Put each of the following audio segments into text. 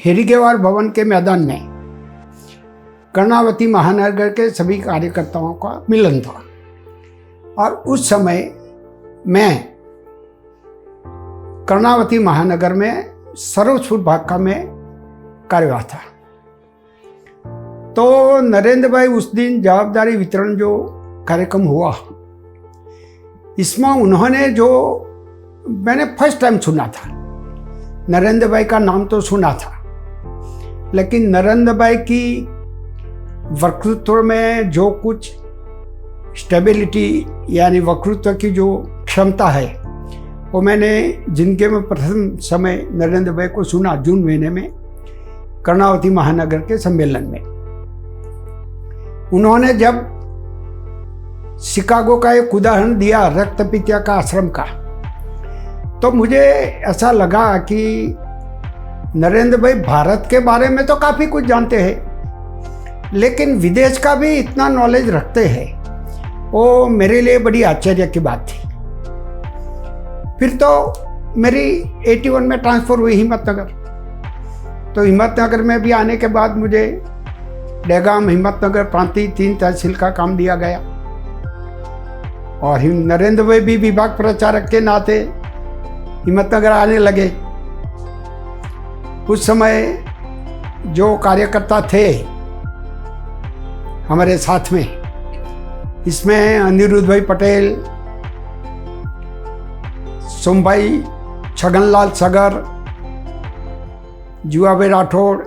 हेरिगेवार भवन के मैदान में कर्णावती महानगर के सभी कार्यकर्ताओं का मिलन था और उस समय मैं कर्णावती महानगर में सर्वस्व भाग में कार्यरत था। तो नरेंद्र भाई उस दिन जवाबदारी वितरण जो कार्यक्रम हुआ, इसमें उन्होंने जो मैंने फर्स्ट टाइम सुना था, नरेंद्र भाई का नाम तो सुना था, लेकिन नरेंद्र भाई की वक्तृत्व में जो कुछ स्टेबिलिटी यानी वक्तृत्व की जो क्षमता है, वो मैंने जिंदगी में प्रथम समय नरेंद्र भाई को सुना जून महीने में कर्णावती महानगर के सम्मेलन में। उन्होंने जब शिकागो का एक उदाहरण दिया रक्तपित्या का आश्रम का, तो मुझे ऐसा लगा कि नरेंद्र भाई भारत के बारे में तो काफ़ी कुछ जानते हैं, लेकिन विदेश का भी इतना नॉलेज रखते हैं, वो मेरे लिए बड़ी आश्चर्य की बात थी। फिर तो मेरी 81 में ट्रांसफ़र हुई हिम्मतनगर। तो हिम्मतनगर में भी आने के बाद मुझे डेगाम हिम्मतनगर प्रांतीय 3 तहसील का काम दिया गया और नरेंद्र भाई भी विभाग प्रचारक के नाते हिम्मतनगर आने लगे। उस समय जो कार्यकर्ता थे हमारे साथ में, इसमें अनिरुद्ध भाई पटेल, सोमभाई छगनलाल सगर, जुआ भाई राठौड़,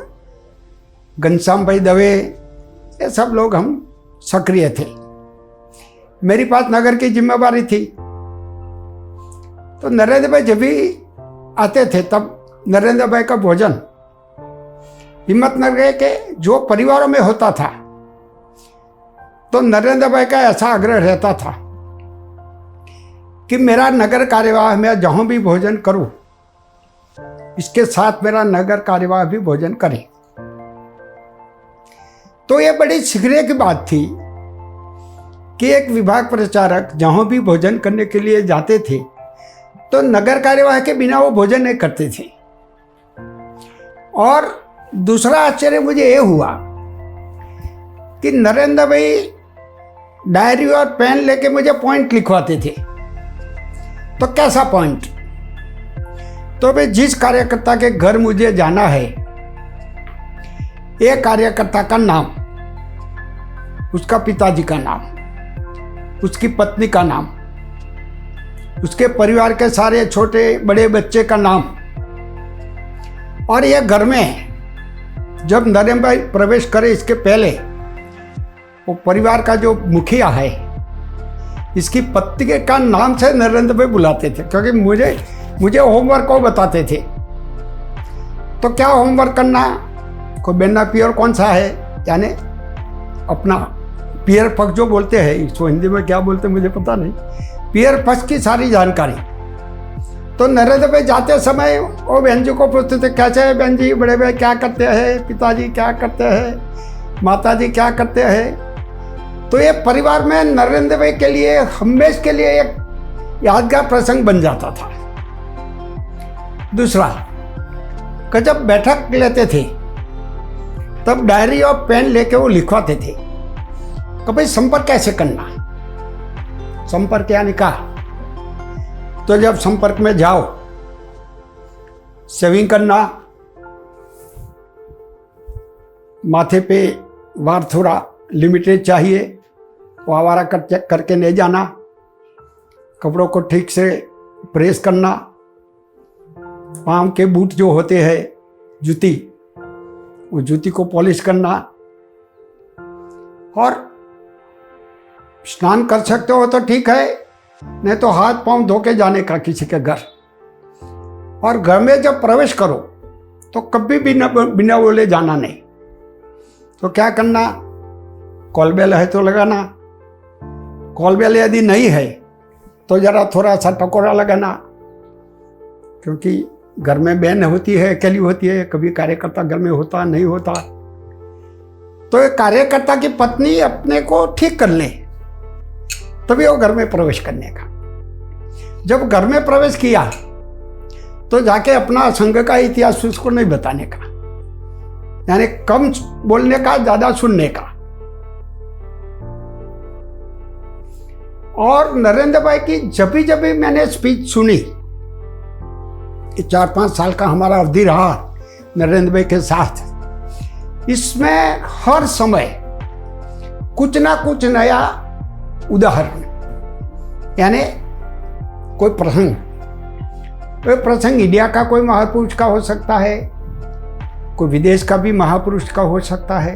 घनश्याम भाई दवे, ये सब लोग हम सक्रिय थे। मेरी पास नगर की जिम्मेवारी थी। तो नरेंद्र भाई जब भी आते थे तब नरेंद्र भाई का भोजन हिम्मतनगर के जो परिवारों में होता था, तो नरेंद्र भाई का ऐसा आग्रह रहता था कि मेरा नगर कार्यवाह में जहाँ भी भोजन करूं, इसके साथ मेरा नगर कार्यवाह भी भोजन करे। तो ये बड़ी शीघ्र की बात थी कि एक विभाग प्रचारक जहाँ भी भोजन करने के लिए जाते थे तो नगर कार्यवाह के बिना वो भोजन नहीं करते थे। और दूसरा आश्चर्य मुझे ये हुआ कि नरेंद्र भाई डायरी और पेन लेके मुझे पॉइंट लिखवाते थे। तो कैसा पॉइंट? तो भाई जिस कार्यकर्ता के घर मुझे जाना है, एक कार्यकर्ता का नाम, उसका पिताजी का नाम, उसकी पत्नी का नाम, उसके परिवार के सारे छोटे बड़े बच्चे का नाम, और यह घर में जब नरेंद्र भाई प्रवेश करे इसके पहले वो परिवार का जो मुखिया है, इसकी पत्नी का नाम से नरेंद्र भाई बुलाते थे, क्योंकि मुझे होमवर्क को बताते थे। तो क्या होमवर्क करना, कोई बेना पियर कौन सा है, यानी अपना पियर पक्ष जो बोलते हैं, इसको हिंदी में क्या बोलते हैं मुझे पता नहीं, पियर पक्ष की सारी जानकारी। तो नरेंद्र भाई जाते समय वो बहन जी को पूछते थे, कैसे है बहन जी, बड़े भाई क्या करते हैं, पिताजी क्या करते हैं, माताजी क्या करते हैं। तो ये परिवार में नरेंद्र भाई के लिए हमेशा के लिए एक यादगार प्रसंग बन जाता था। दूसरा, कि जब बैठक लेते थे तब डायरी और पेन लेके वो लिखवाते थे कि भाई संपर्क कैसे करना, संपर्क यानी का। तो जब संपर्क में जाओ, सेविंग करना, माथे पे वार थोड़ा लिमिटेड चाहिए, वो आवारा करके ले जाना, कपड़ों को ठीक से प्रेस करना, पाँव के बूट जो होते हैं, जूती, वो जूती को पॉलिश करना, और स्नान कर सकते हो तो ठीक है, नहीं तो हाथ पांव धो के जाने का किसी के घर। और घर में जब प्रवेश करो तो कभी भी बिना बोले जाना नहीं। तो क्या करना, कॉल बेल है तो लगाना, कॉल बेल यदि नहीं है तो जरा थोड़ा सा टकोरा लगाना, क्योंकि घर में बहन होती है, अकेली होती है, कभी कार्यकर्ता घर में होता नहीं होता। तो एक कार्यकर्ता की पत्नी अपने को ठीक कर ले तभी वो घर में प्रवेश करने का। जब घर में प्रवेश किया तो जाके अपना संघ का इतिहास उसको नहीं बताने का, यानी कम बोलने का, ज्यादा सुनने का। और नरेंद्र भाई की जब भी मैंने स्पीच सुनी, 4-5 साल का हमारा अवधि रहा नरेंद्र भाई के साथ, इसमें हर समय कुछ ना कुछ नया उदाहरण, यानी कोई प्रसंग इंडिया का कोई महापुरुष का हो सकता है, कोई विदेश का भी महापुरुष का हो सकता है,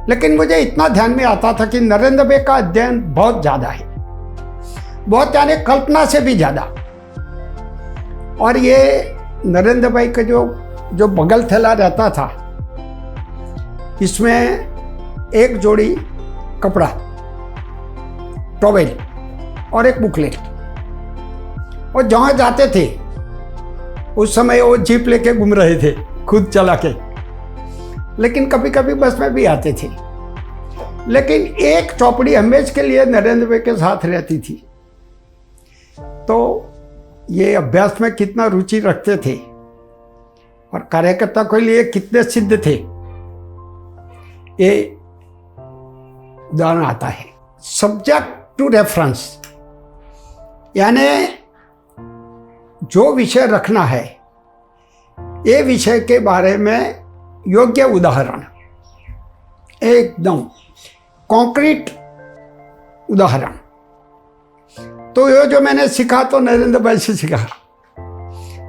लेकिन मुझे इतना ध्यान में आता था कि नरेंद्र भाई का अध्ययन बहुत ज्यादा है, बहुत, यानी कल्पना से भी ज्यादा। और ये नरेंद्र भाई का जो बगल थैला रहता था, इसमें एक जोड़ी कपड़ा, टॉवेल और एक बुकलेट। और जहाँ जाते थे उस समय वो जीप लेके घूम रहे थे, खुद चला के, लेकिन कभी कभी बस में भी आते थे। लेकिन एक चौपड़ी हमेशा के लिए नरेंद्र भाई के साथ रहती थी। तो ये अभ्यास में कितना रुचि रखते थे और कार्यकर्ता के लिए कितने सिद्ध थे, ये उदाहरण आता है। सब्जेक्ट टू रेफरेंस, यानी जो विषय रखना है, ये विषय के बारे में योग्य उदाहरण, एकदम कॉन्क्रीट उदाहरण। तो ये जो मैंने सीखा तो नरेंद्र भाई से सीखा।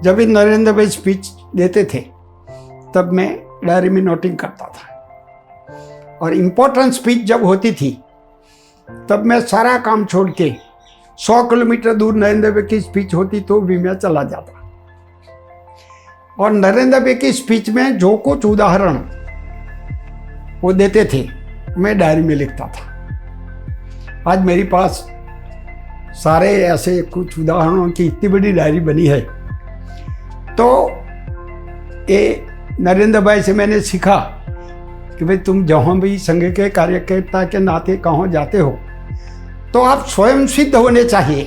जब भी नरेंद्र भाई स्पीच देते थे तब मैं डायरी में नोटिंग करता था, और इम्पोर्टेंट स्पीच जब होती थी तब मैं सारा काम छोड़ के 100 किलोमीटर दूर नरेंद्र भाई की स्पीच होती तो भी मैं चला जाता, और नरेंद्र भाई की स्पीच में जो कुछ उदाहरण वो देते थे मैं डायरी में लिखता था। आज मेरे पास सारे ऐसे कुछ उदाहरणों की इतनी बड़ी डायरी बनी है। तो ये नरेंद्र भाई से मैंने सीखा कि भाई तुम जहाँ भी संघ के कार्यकर्ता के नाते कहाँ जाते हो तो आप स्वयं सिद्ध होने चाहिए।